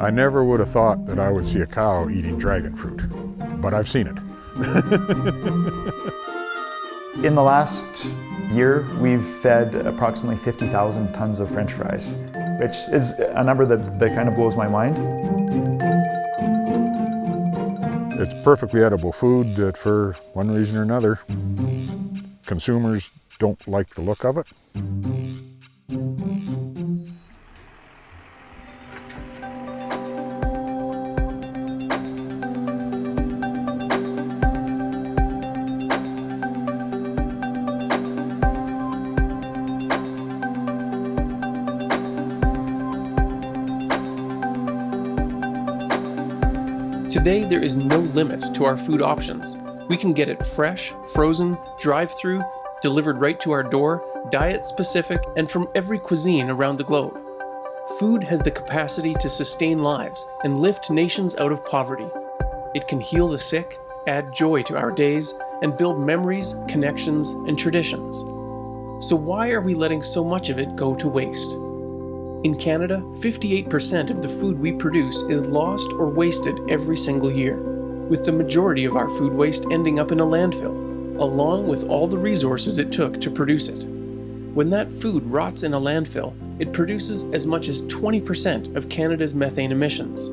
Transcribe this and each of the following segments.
I never would have thought that I would see a cow eating dragon fruit, but I've seen it. In the last year, we've fed approximately 50,000 tons of French fries, which is a number that kind of blows my mind. It's perfectly edible food that for one reason or another, consumers don't like the look of it. Today, there is no limit to our food options. We can get it fresh, frozen, drive-through, delivered right to our door, diet-specific, and from every cuisine around the globe. Food has the capacity to sustain lives and lift nations out of poverty. It can heal the sick, add joy to our days, and build memories, connections, and traditions. So why are we letting so much of it go to waste? In Canada, 58% of the food we produce is lost or wasted every single year, with the majority of our food waste ending up in a landfill, along with all the resources it took to produce it. When that food rots in a landfill, it produces as much as 20% of Canada's methane emissions.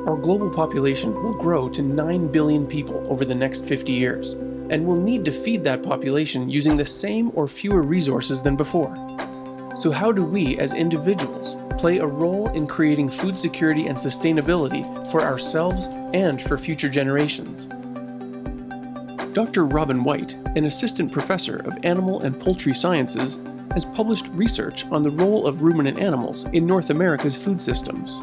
Our global population will grow to 9 billion people over the next 50 years, and we'll need to feed that population using the same or fewer resources than before. So how do we, as individuals, play a role in creating food security and sustainability for ourselves and for future generations? Dr. Robin White, an assistant professor of animal and poultry sciences, has published research on the role of ruminant animals in North America's food systems.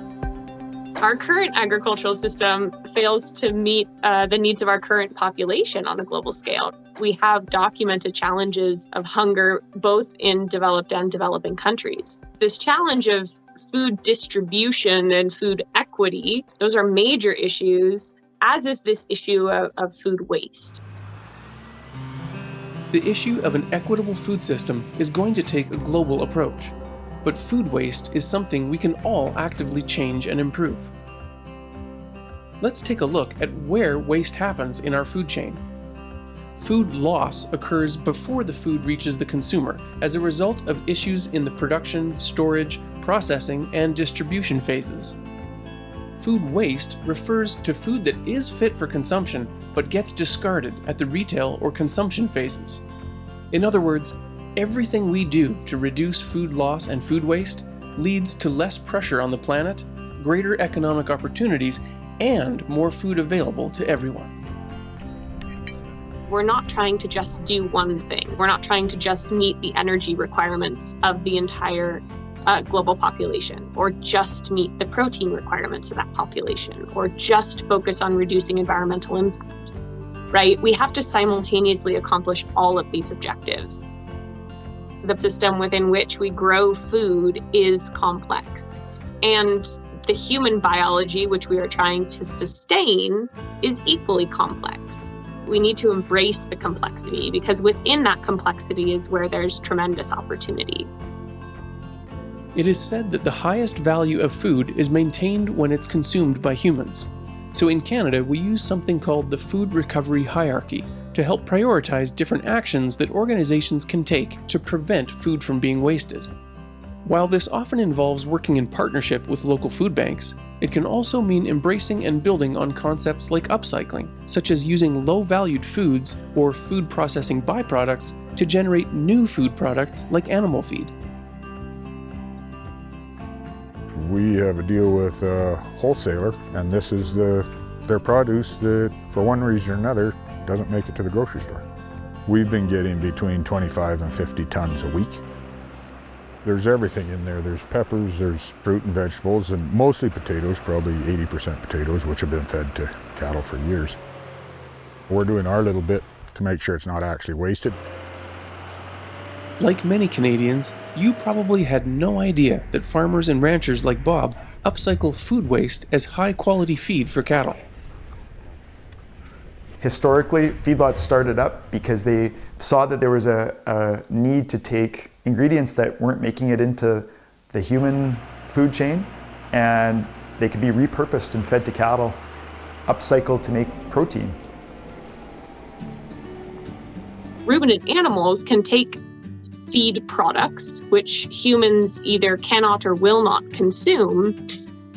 Our current agricultural system fails to meet the needs of our current population on a global scale. We have documented challenges of hunger both in developed and developing countries. This challenge of food distribution and food equity, those are major issues, as is this issue of food waste. The issue of an equitable food system is going to take a global approach, but food waste is something we can all actively change and improve. Let's take a look at where waste happens in our food chain. Food loss occurs before the food reaches the consumer as a result of issues in the production, storage, processing, and distribution phases. Food waste refers to food that is fit for consumption but gets discarded at the retail or consumption phases. In other words, everything we do to reduce food loss and food waste leads to less pressure on the planet, greater economic opportunities, and more food available to everyone. We're not trying to just do one thing. We're not trying to just meet the energy requirements of the entire global population, or just meet the protein requirements of that population, or just focus on reducing environmental impact, right? We have to simultaneously accomplish all of these objectives. The system within which we grow food is complex, and the human biology, which we are trying to sustain, is equally complex. We need to embrace the complexity, because within that complexity is where there's tremendous opportunity. It is said that the highest value of food is maintained when it's consumed by humans. So in Canada, we use something called the food recovery hierarchy to help prioritize different actions that organizations can take to prevent food from being wasted. While this often involves working in partnership with local food banks, it can also mean embracing and building on concepts like upcycling, such as using low-valued foods or food processing byproducts to generate new food products like animal feed. We have a deal with a wholesaler, and this is their produce that, for one reason or another, doesn't make it to the grocery store. We've been getting between 25 and 50 tons a week. There's everything in there. There's peppers, there's fruit and vegetables, and mostly potatoes, probably 80% potatoes, which have been fed to cattle for years. We're doing our little bit to make sure it's not actually wasted. Like many Canadians, you probably had no idea that farmers and ranchers like Bob upcycle food waste as high-quality feed for cattle. Historically, feedlots started up because they saw that there was a need to take ingredients that weren't making it into the human food chain and They can be repurposed and fed to cattle, upcycled to make protein. Ruminant animals can take feed products, which humans either cannot or will not consume,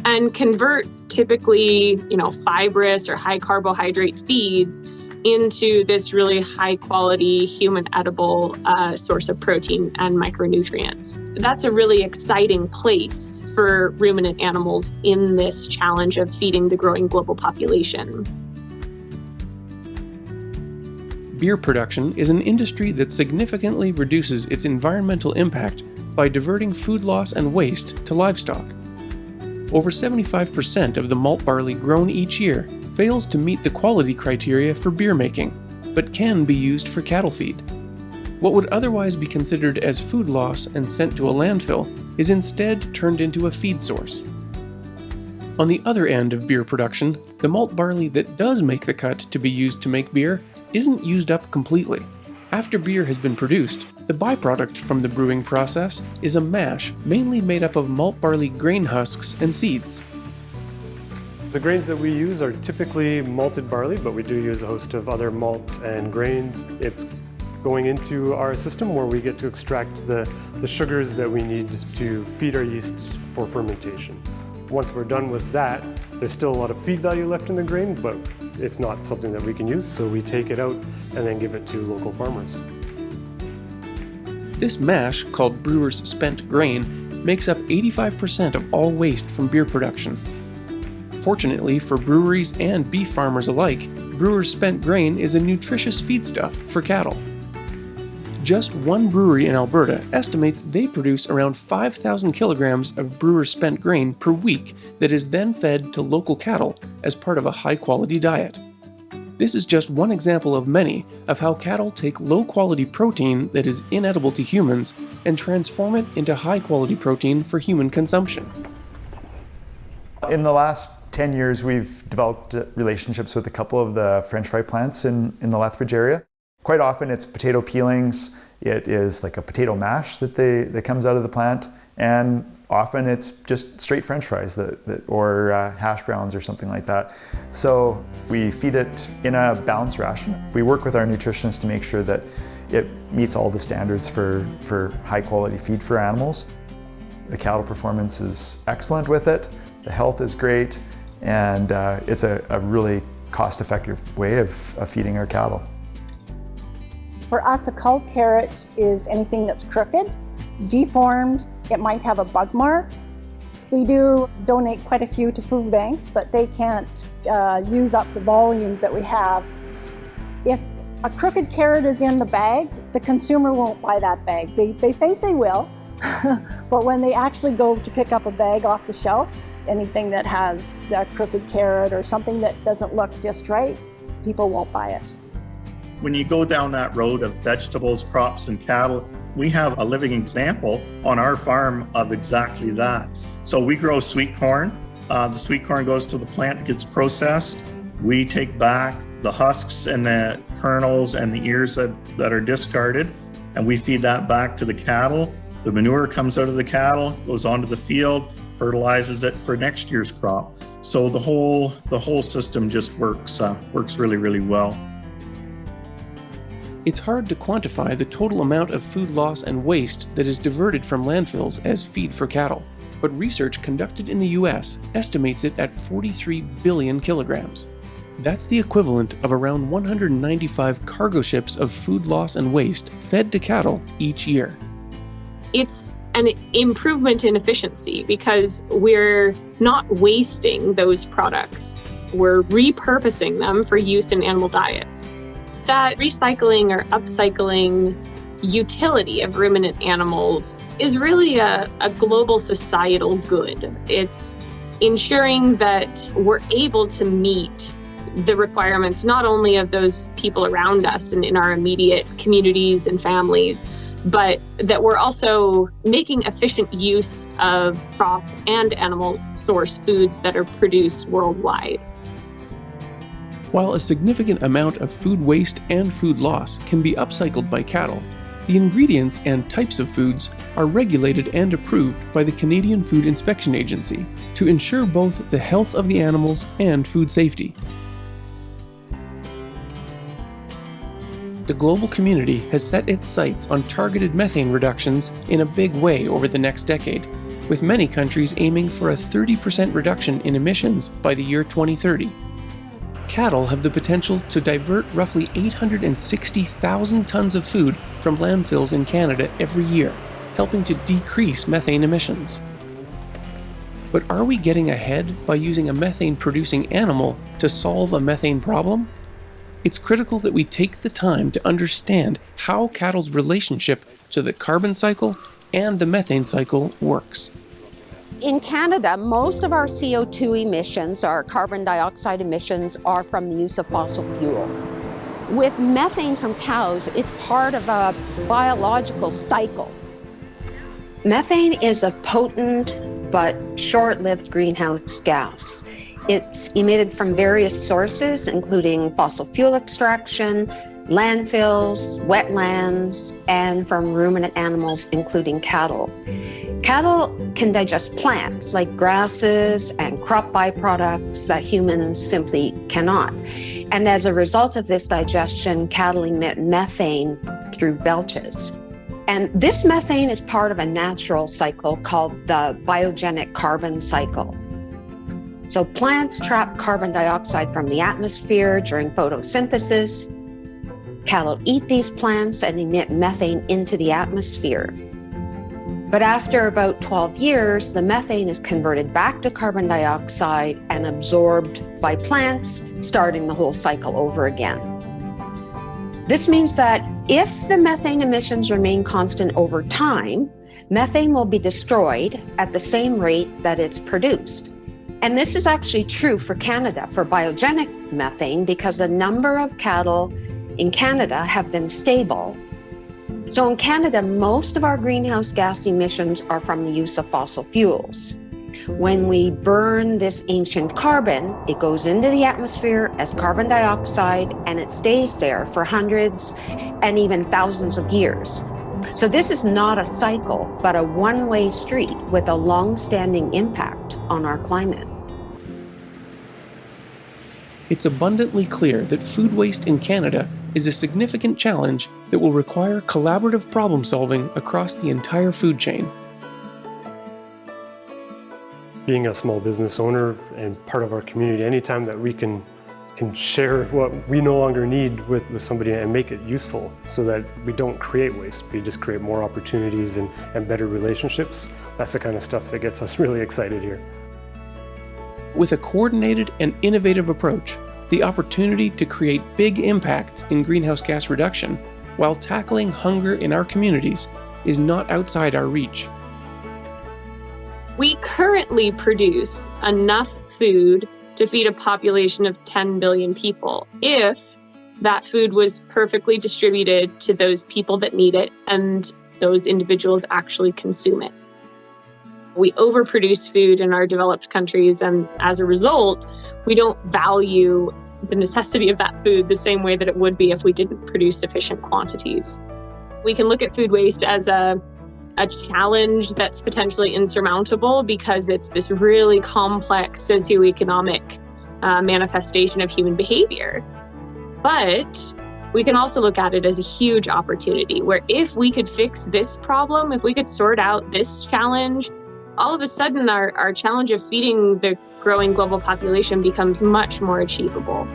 and convert typically, fibrous or high carbohydrate feeds into this really high quality human edible source of protein and micronutrients. That's a really exciting place for ruminant animals in this challenge of feeding the growing global population. Beer production is an industry that significantly reduces its environmental impact by diverting food loss and waste to livestock. Over 75% of the malt barley grown each year fails to meet the quality criteria for beer making, but can be used for cattle feed. What would otherwise be considered as food loss and sent to a landfill is instead turned into a feed source. On the other end of beer production, the malt barley that does make the cut to be used to make beer isn't used up completely. After beer has been produced, the byproduct from the brewing process is a mash mainly made up of malt barley grain husks and seeds. The grains that we use are typically malted barley, but we do use a host of other malts and grains. It's going into our system where we get to extract the sugars that we need to feed our yeast for fermentation. Once we're done with that, there's still a lot of feed value left in the grain, but it's not something that we can use, so we take it out and then give it to local farmers. This mash, called brewer's spent grain, makes up 85% of all waste from beer production. Fortunately for breweries and beef farmers alike, brewer's spent grain is a nutritious feedstuff for cattle. Just one brewery in Alberta estimates they produce around 5,000 kilograms of brewer's spent grain per week that is then fed to local cattle as part of a high-quality diet. This is just one example of many of how cattle take low-quality protein that is inedible to humans and transform it into high-quality protein for human consumption. In the last 10 years, we've developed relationships with a couple of the French fry plants in the Lethbridge area. Quite often it's potato peelings, it is like a potato mash that comes out of the plant, and often it's just straight French fries or hash browns or something like that. So we feed it in a balanced ration. We work with our nutritionists to make sure that it meets all the standards for high quality feed for animals. The cattle performance is excellent with it, the health is great, and it's a really cost-effective way of feeding our cattle. For us, a culled carrot is anything that's crooked, deformed, it might have a bug mark. We do donate quite a few to food banks, but they can't use up the volumes that we have. If a crooked carrot is in the bag, the consumer won't buy that bag. They think they will, but when they actually go to pick up a bag off the shelf, anything that has that crooked carrot or something that doesn't look just right, people won't buy it. When you go down that road of vegetables, crops, and cattle, we have a living example on our farm of exactly that. So we grow sweet corn. The sweet corn goes to the plant, gets processed. We take back the husks and the kernels and the ears that are discarded, and we feed that back to the cattle. The manure comes out of the cattle, goes onto the field, fertilizes it for next year's crop. So the whole system just works really, really well. It's hard to quantify the total amount of food loss and waste that is diverted from landfills as feed for cattle, but research conducted in the US estimates it at 43 billion kilograms. That's the equivalent of around 195 cargo ships of food loss and waste fed to cattle each year. It's an improvement in efficiency because we're not wasting those products. We're repurposing them for use in animal diets. That recycling or upcycling utility of ruminant animals is really a global societal good. It's ensuring that we're able to meet the requirements not only of those people around us and in our immediate communities and families, but that we're also making efficient use of crop and animal source foods that are produced worldwide. While a significant amount of food waste and food loss can be upcycled by cattle, The ingredients and types of foods are regulated and approved by the Canadian Food Inspection Agency to ensure both the health of the animals and food safety. The global community has set its sights on targeted methane reductions in a big way over the next decade, with many countries aiming for a 30% reduction in emissions by the year 2030. Cattle have the potential to divert roughly 860,000 tons of food from landfills in Canada every year, helping to decrease methane emissions. But are we getting ahead by using a methane-producing animal to solve a methane problem? It's critical that we take the time to understand how cattle's relationship to the carbon cycle and the methane cycle works. In Canada, most of our CO2 emissions, our carbon dioxide emissions, are from the use of fossil fuel. With methane from cows, it's part of a biological cycle. Methane is a potent but short-lived greenhouse gas. It's emitted from various sources, including fossil fuel extraction, landfills, wetlands, and from ruminant animals, including cattle. Cattle can digest plants like grasses and crop byproducts that humans simply cannot. And as a result of this digestion, cattle emit methane through belches. And this methane is part of a natural cycle called the biogenic carbon cycle. So plants trap carbon dioxide from the atmosphere during photosynthesis. Cattle eat these plants and emit methane into the atmosphere. But after about 12 years, the methane is converted back to carbon dioxide and absorbed by plants, starting the whole cycle over again. This means that if the methane emissions remain constant over time, methane will be destroyed at the same rate that it's produced. And this is actually true for Canada, for biogenic methane, because the number of cattle in Canada have been stable. So in Canada, most of our greenhouse gas emissions are from the use of fossil fuels. When we burn this ancient carbon, it goes into the atmosphere as carbon dioxide, and it stays there for hundreds and even thousands of years. So this is not a cycle, but a one-way street with a long-standing impact on our climate. It's abundantly clear that food waste in Canada is a significant challenge that will require collaborative problem solving across the entire food chain. Being a small business owner and part of our community, anytime that we can share what we no longer need with somebody and make it useful so that we don't create waste, we just create more opportunities and better relationships, that's the kind of stuff that gets us really excited here. With a coordinated and innovative approach, the opportunity to create big impacts in greenhouse gas reduction while tackling hunger in our communities is not outside our reach. We currently produce enough food to feed a population of 10 billion people if that food was perfectly distributed to those people that need it and those individuals actually consume it. We overproduce food in our developed countries, and as a result, we don't value the necessity of that food the same way that it would be if we didn't produce sufficient quantities. We can look at food waste as a challenge that's potentially insurmountable because it's this really complex socioeconomic manifestation of human behavior. But we can also look at it as a huge opportunity where if we could fix this problem, if we could sort out this challenge, all of a sudden our challenge of feeding the growing global population becomes much more achievable.